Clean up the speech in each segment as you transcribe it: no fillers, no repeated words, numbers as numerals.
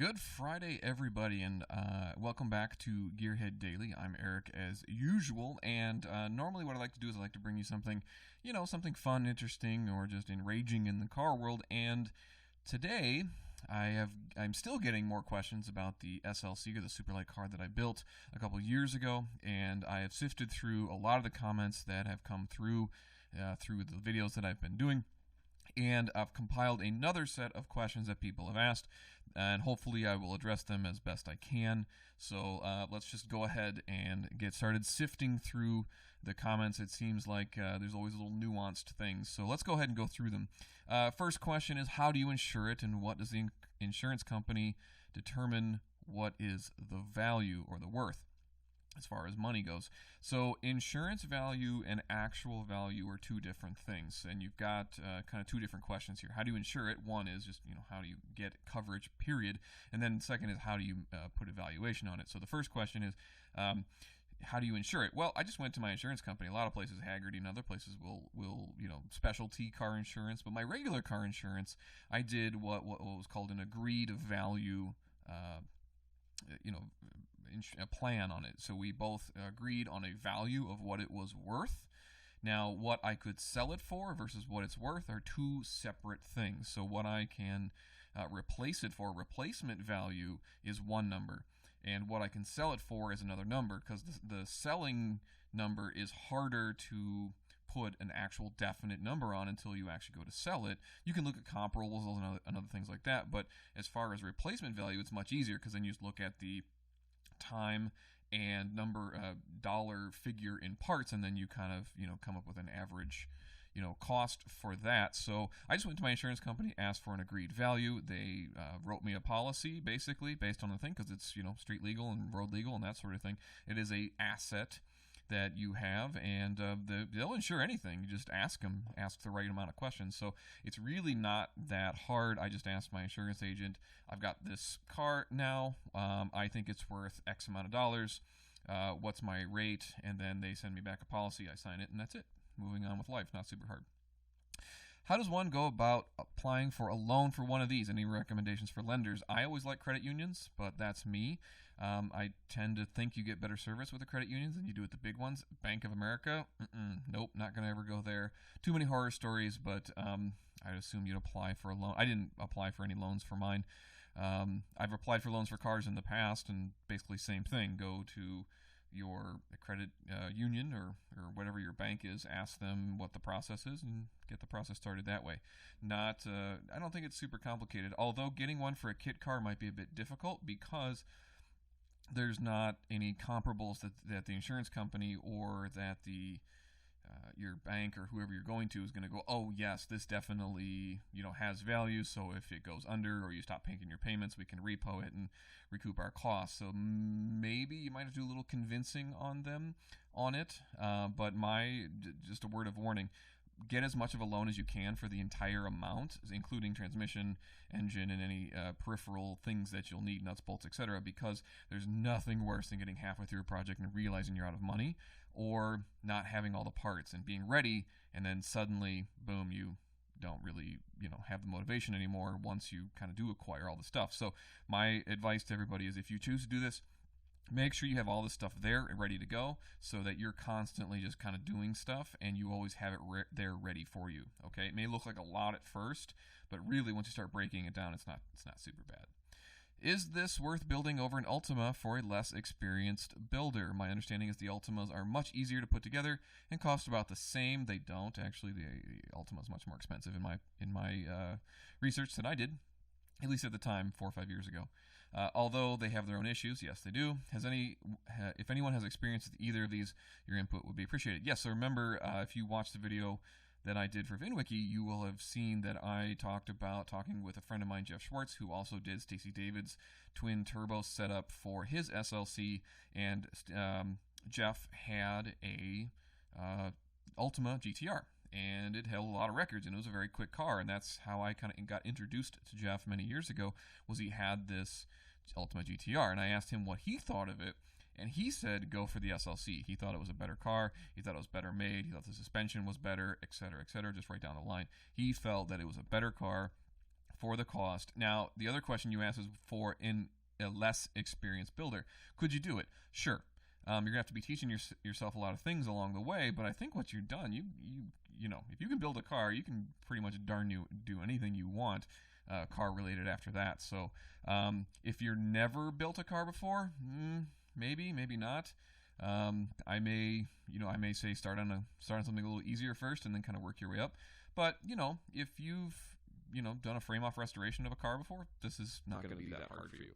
Good Friday, everybody, and welcome back to Gearheaddaily. I'm Eric, as usual, and normally what I like to do is I like to bring you something, something fun, interesting, or just enraging in the car world. And today, I'm still getting more questions about the SLC, or the superlight car that I built a couple years ago, and I have sifted through a lot of the comments that have come through through the videos that I've been doing. And I've compiled another set of questions that people have asked, and hopefully I will address them as best I can. So let's just go ahead and get started sifting through the comments. It seems like there's always little nuanced things. So let's go ahead and go through them. First question is, how do you insure it, and what does the insurance company determine what is the value or the worth as far as money goes? So insurance value and actual value are two different things, and you've got kind of two different questions here. How do you insure it? One is just, how do you get coverage, period, and then second is, how do you put a valuation on it? So the first question is, how do you insure it? Well, I just went to my insurance company. A lot of places, Haggerty and other places, will specialty car insurance, but my regular car insurance, I did what was called an agreed value a plan on it. So we both agreed on a value of what it was worth. Now, what I could sell it for versus what it's worth are two separate things. So what I can replace it for, replacement value, is one number, and what I can sell it for is another number, because the selling number is harder to put an actual definite number on until you actually go to sell it. You can look at comparables and other things like that, but as far as replacement value, it's much easier, because then you just look at the time and number dollar figure in parts, and then you kind of come up with an average cost for that. So I just went to my insurance company, asked for an agreed value. They wrote me a policy basically based on the thing, because it's street legal and road legal and that sort of thing. It is a asset that you have, and they'll insure anything. You just ask the right amount of questions. So it's really not that hard. I just asked my insurance agent, I've got this car now, I think it's worth X amount of dollars, what's my rate? And then they send me back a policy, I sign it, and that's it. Moving on with life, not super hard. How does one go about applying for a loan for one of these? Any recommendations for lenders? I always like credit unions, but that's me. I tend to think you get better service with the credit unions than you do with the big ones. Bank of America? Nope, not going to ever go there. Too many horror stories, but I'd assume you'd apply for a loan. I didn't apply for any loans for mine. I've applied for loans for cars in the past, and basically same thing. Go to your credit union or whatever your bank is, ask them what the process is, and get the process started that way. I don't think it's super complicated, although getting one for a kit car might be a bit difficult, because there's not any comparables that the insurance company or that the your bank or whoever you're going to is going to go, oh yes, this definitely has value, so if it goes under or you stop paying your payments, we can repo it and recoup our costs. So maybe you might have to do a little convincing on them on it, but just a word of warning: get as much of a loan as you can for the entire amount, including transmission, engine, and any peripheral things that you'll need, nuts, bolts, etc., because there's nothing worse than getting halfway through a project and realizing you're out of money, or not having all the parts and being ready, and then suddenly, boom, you don't really have the motivation anymore once you kind of do acquire all the stuff. So my advice to everybody is, if you choose to do this, make sure you have all this stuff there and ready to go, so that you're constantly just kind of doing stuff and you always have it there ready for you. Okay, it may look like a lot at first, but really once you start breaking it down, it's not super bad. Is this worth building over an Ultima for a less experienced builder? My understanding is the Ultimas are much easier to put together and cost about the same. They don't. Actually, the Ultima is much more expensive in my research that I did, at least at the time, 4 or 5 years ago. Although they have their own issues, yes, they do. If anyone has experience with either of these, your input would be appreciated. Yes, so remember, if you watched the video that I did for VinWiki, you will have seen that I talked about talking with a friend of mine, Jeff Schwartz, who also did Stacy David's twin turbo setup for his SLC, and Jeff had a Ultima GTR, and it held a lot of records, and it was a very quick car, and that's how I kind of got introduced to Jeff many years ago. Was he had this Ultima GTR, and I asked him what he thought of it, and he said go for the SLC. He thought it was a better car, he thought it was better made, he thought the suspension was better, etc., etc., just right down the line. He felt that it was a better car for the cost. Now, the other question you asked is for in a less experienced builder. Could you do it? Sure. You're gonna have to be teaching yourself a lot of things along the way, but I think what you've done, you know, if you can build a car, you can pretty much do anything you want, car related after that. So if you're never built a car before, maybe not. I may say start on something a little easier first, and then kind of work your way up. But if you've done a frame off restoration of a car before, this is not going to be that hard for you.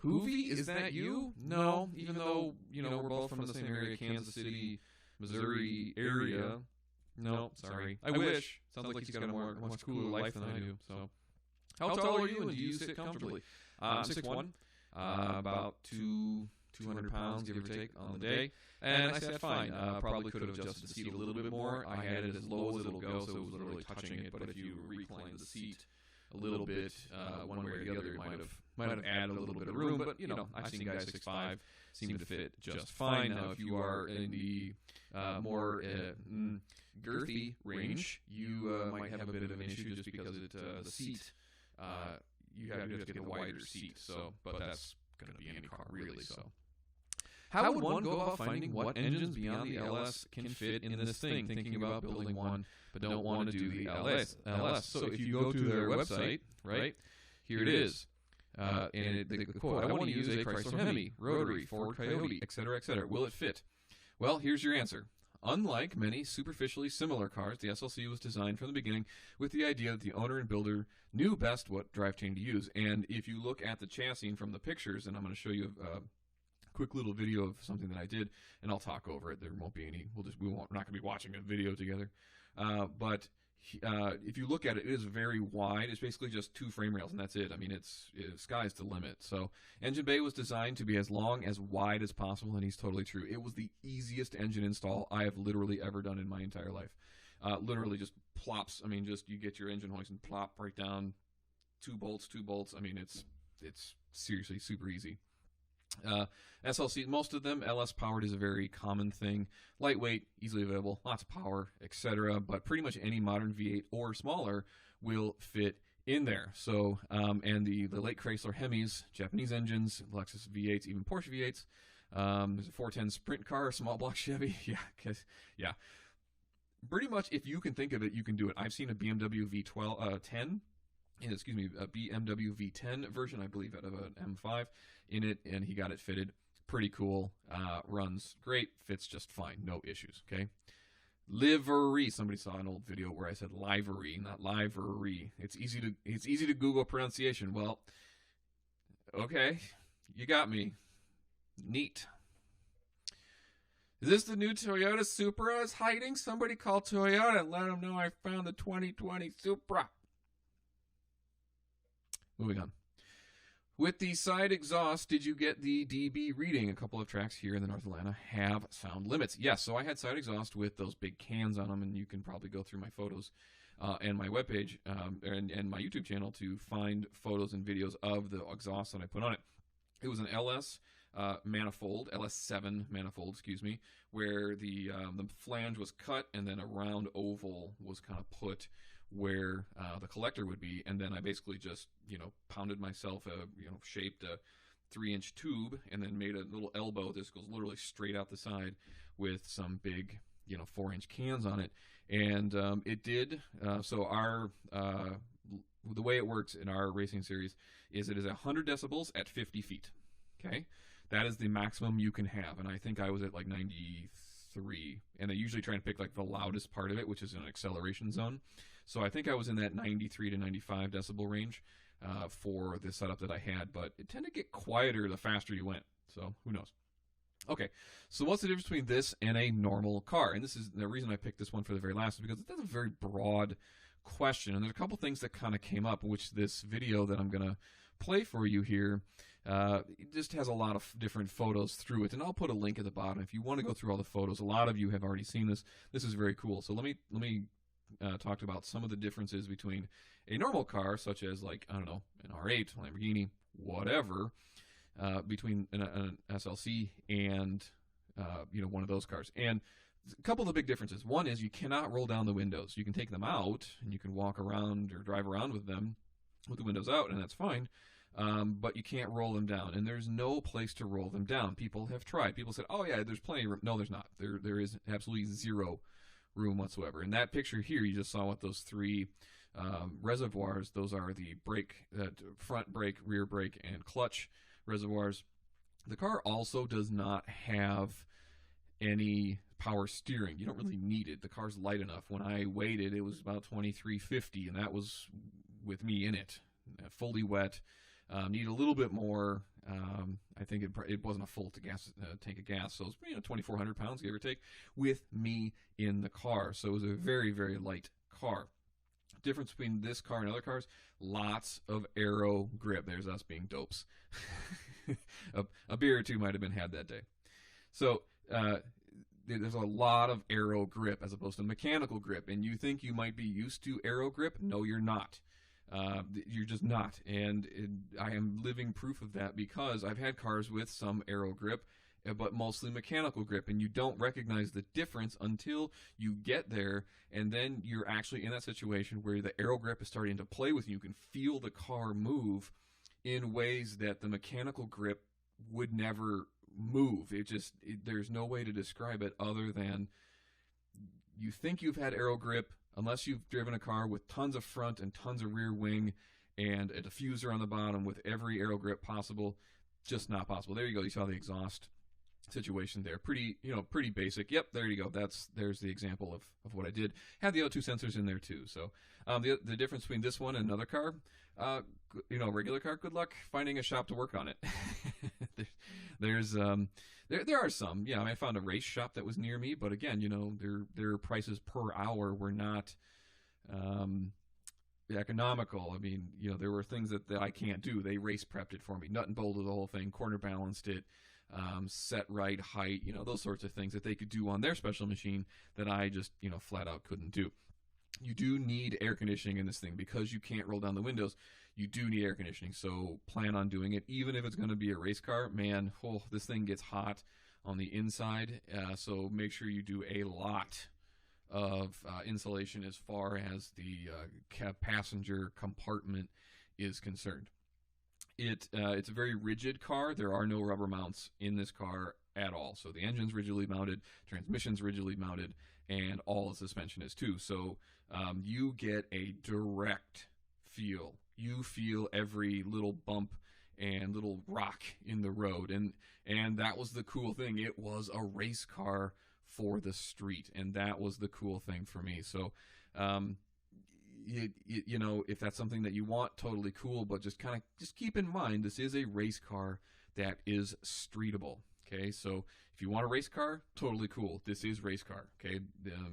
Hoovy, is that you? No, even though, we're both from the same area, Kansas City, Missouri area. No, sorry. I wish. Sounds like he's got a much cooler life than I do. So, how tall are you, and do you sit comfortably? I'm 6'1", about 200 pounds, give or take, on the day. And I sat fine. Probably could have adjusted the seat a little bit more. I had it as low as it'll go, so it was literally touching it. But if you recline the seat a little bit, one way or the other, it might have added a little bit of room. But, I've seen guys 6'5" seem to fit just fine. Now, if you are in the more girthy range, you might have a bit of an issue just because the seat, you have to get a wider seat. So, but that's going to be any car, really. So, how would one go about finding what engines beyond the LS can fit in this thing? Thinking about building one, but don't want to do the LS. So if you go to their website, right, here it is. And the quote, I want to use a Chrysler Hemi, rotary, Ford Coyote, etc., etc. Will it fit? Well, here's your answer. Unlike many superficially similar cars, the SLC was designed from the beginning with the idea that the owner and builder knew best what drivetrain to use. And if you look at the chassis from the pictures, and I'm going to show you a quick little video of something that I did, and I'll talk over it. There won't be any. We're not going to be watching a video together. But if you look at it, it is very wide. It's basically just 2 frame rails, and that's it. I mean, it's sky's the limit. So engine bay was designed to be as long, as wide as possible, and he's totally true. It was the easiest engine install I have literally ever done in my entire life. Literally just plops. I mean, just you get your engine hoist and plop right down. 2 bolts. I mean, it's seriously super easy. SLC, most of them, LS powered is a very common thing. Lightweight, easily available, lots of power, etc. But pretty much any modern V8 or smaller will fit in there. So, and the late Chrysler Hemis, Japanese engines, Lexus V8s, even Porsche V8s. There's a 410 Sprint car, a small block Chevy. Yeah. Pretty much, if you can think of it, you can do it. I've seen a BMW V10. A BMW V10 version, I believe, out of an M5 in it, and he got it fitted. Pretty cool. Runs great. Fits just fine. No issues. Okay. Livery. Somebody saw an old video where I said livery, not livery. It's easy to Google pronunciation. Well, okay, you got me. Neat. Is this the new Toyota Supra is hiding? Somebody call Toyota and let them know I found the 2020 Supra. Moving on. With the side exhaust, did you get the dB reading? A couple of tracks here in the North Atlanta have sound limits. Yes, so I had side exhaust with those big cans on them, and you can probably go through my photos and my webpage and my YouTube channel to find photos and videos of the exhaust that I put on it. It was an LS manifold, LS7 manifold, where the flange was cut, and then a round oval was kind of put where the collector would be, and then I basically just pounded myself shaped a 3-inch tube, and then made a little elbow. This goes literally straight out the side with some big 4-inch cans on it, and it did. So our the way it works in our racing series is it is 100 decibels at 50 feet. Okay, that is the maximum you can have, and I think I was at like 93, and I usually try and pick like the loudest part of it, which is an acceleration zone. So I think I was in that 93 to 95 decibel range for the setup that I had, but it tended to get quieter the faster you went, so who knows. Okay, so what's the difference between this and a normal car? And this is the reason I picked this one for the very last, is because that's a very broad question, and there's a couple things that kind of came up, which this video that I'm going to play for you here it just has a lot of different photos through it, and I'll put a link at the bottom if you want to go through all the photos. A lot of you have already seen this. This is very cool. So let me talk about some of the differences between a normal car, such as like, I don't know, an R8, Lamborghini, whatever, between an SLC and one of those cars. And a couple of the big differences. One is you cannot roll down the windows. You can take them out and you can walk around or drive around with them, with the windows out, and that's fine. But you can't roll them down, and there's no place to roll them down. People have tried. People said, "Oh yeah, there's plenty of room." No, there's not. There is absolutely zero room whatsoever. In that picture here, you just saw what those three reservoirs. Those are the brake, front brake, rear brake, and clutch reservoirs. The car also does not have any power steering. You don't really need it. The car's light enough. When I weighed it, it was about 2350, and that was with me in it, fully wet. Need a little bit more. I think it wasn't a full tank of gas, so it was 2,400 pounds, give or take, with me in the car. So it was a very, very light car. Difference between this car and other cars: lots of aero grip. There's us being dopes. a beer or two might have been had that day. So there's a lot of aero grip as opposed to mechanical grip. And you think you might be used to aero grip? No, you're not. You're just not. And I am living proof of that, because I've had cars with some aero grip, but mostly mechanical grip, and you don't recognize the difference until you get there, and then you're actually in that situation where the aero grip is starting to play with you. You can feel the car move in ways that the mechanical grip would never move. There's no way to describe it other than you think you've had aero grip, unless you've driven a car with tons of front and tons of rear wing and a diffuser on the bottom with every aero grip possible. Just not possible. There you go. You saw the exhaust situation there. Pretty basic. Yep, there you go. There's the example of what I did. Had the O2 sensors in there too. So the difference between this one and another car, regular car, good luck finding a shop to work on it. There are some. Yeah, I found a race shop that was near me, but again, their prices per hour were not economical. I mean, there were things that I can't do. They race prepped it for me, nut and bolted the whole thing, corner balanced it, set right height, those sorts of things that they could do on their special machine that I just, flat out couldn't do. You do need air conditioning in this thing because you can't roll down the windows. You do need air conditioning, so plan on doing it. Even if it's going to be a race car, man, this thing gets hot on the inside, so make sure you do a lot of insulation as far as the passenger compartment is concerned. It's a very rigid car. There are no rubber mounts in this car at all. So the engine's rigidly mounted, transmission's rigidly mounted, and all the suspension is too. So you get a direct feel. You feel every little bump and little rock in the road. And that was the cool thing. It was a race car for the street, and that was the cool thing for me. So if that's something that you want, totally cool, but just keep in mind, this is a race car that is streetable. Okay, so if you want a race car, totally cool. This is race car. Okay,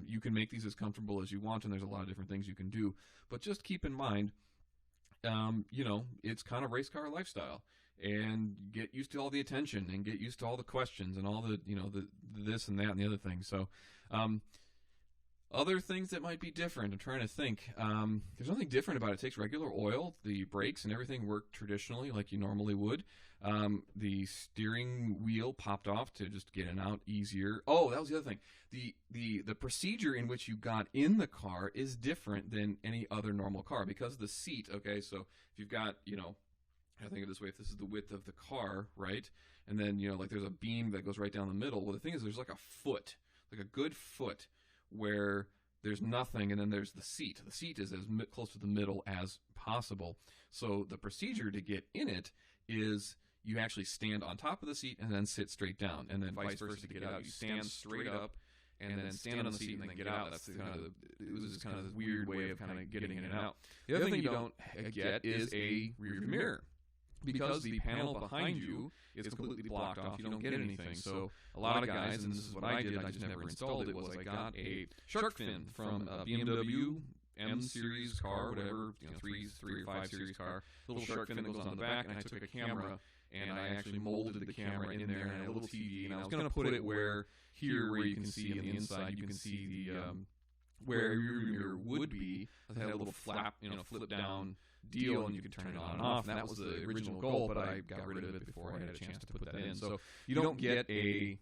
you can make these as comfortable as you want, and there's a lot of different things you can do. But just keep in mind, it's kind of race car lifestyle, and get used to all the attention, and get used to all the questions, and all the the this and that and the other thing. So, other things that might be different. I'm trying to think. There's nothing different about it. It takes regular oil. The brakes and everything work traditionally like you normally would. The steering wheel popped off to just get in and out easier. Oh, that was the other thing. The procedure in which you got in the car is different than any other normal car because the seat. Okay, so if you've got I think of it this way: if this is the width of the car, right, and then there's a beam that goes right down the middle. Well, the thing is, there's like a foot, like a good foot, where there's nothing, and then there's the seat. The seat is as close to the middle as possible. So the procedure to get in it is you actually stand on top of the seat and then sit straight down, and then vice versa to get out. You stand straight up and then stand on the seat and then get out. That's it was just kind of this weird way of kind of getting in and out. The other thing you don't get is a rear mirror. Because the panel behind you is completely blocked off, you don't get anything. So a lot of guys, and this is what I did, I just never installed it, was I got a shark fin from a BMW M series car, whatever, 3 or 5 series car. Little shark fin that goes on the back, and I took a camera and I actually molded the camera in there and a little TV, and I was going to put it where you can see on the inside, you can see the where your mirror would be. I had a little flap, flip down deal, and you could turn it on and off, and that was the original goal, but I got rid of it before I had a chance to put that in. So you don't get a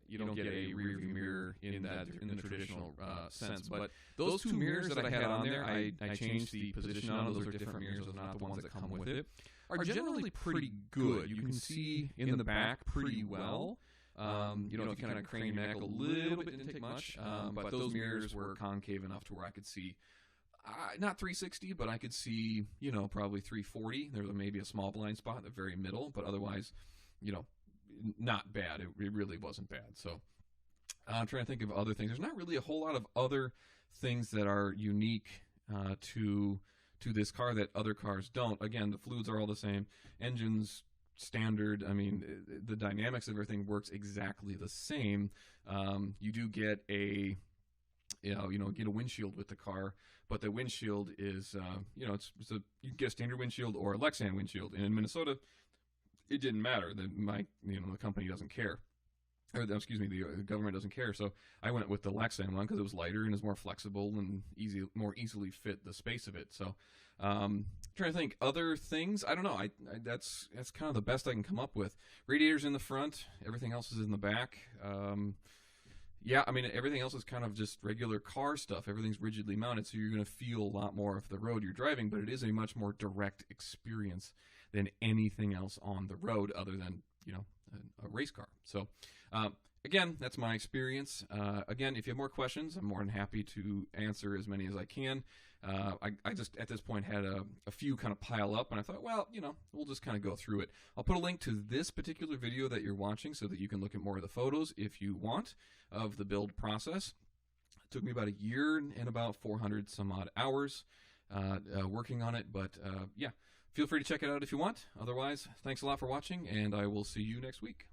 you don't get a rear view mirror in the traditional sense. But those two mirrors that I had on there, I changed the position on. Those are different mirrors, those are not the ones that come with it. Are generally pretty good. You can see in the back pretty well. If you kind of crane your neck a little bit, didn't take much, but those mirrors were concave enough to where I could see, not 360, but I could see, probably 340. There was maybe a small blind spot in the very middle, but otherwise, not bad. It really wasn't bad. So I'm trying to think of other things. There's not really a whole lot of other things that are unique to this car that other cars don't. Again, the fluids are all the same. Engines standard. I mean, the dynamics of everything works exactly the same. You do get a windshield with the car, but the windshield is you can get a standard windshield or a Lexan windshield. And in Minnesota, it didn't matter. The company doesn't care. Or, excuse me, the government doesn't care. So I went with the Lexan one because it was lighter and is more flexible and more easily fit the space of it. So trying to think other things. I don't know. That's kind of the best I can come up with. Radiators in the front. Everything else is in the back. Everything else is kind of just regular car stuff. Everything's rigidly mounted, so you're going to feel a lot more of the road you're driving, but it is a much more direct experience than anything else on the road other than, a race car. So, again, that's my experience. Again, if you have more questions, I'm more than happy to answer as many as I can. I just, at this point, had a few kind of pile up, and I thought, well, we'll just kind of go through it. I'll put a link to this particular video that you're watching so that you can look at more of the photos if you want of the build process. It took me about a year and about 400 some odd hours working on it, but yeah, feel free to check it out if you want. Otherwise, thanks a lot for watching, and I will see you next week.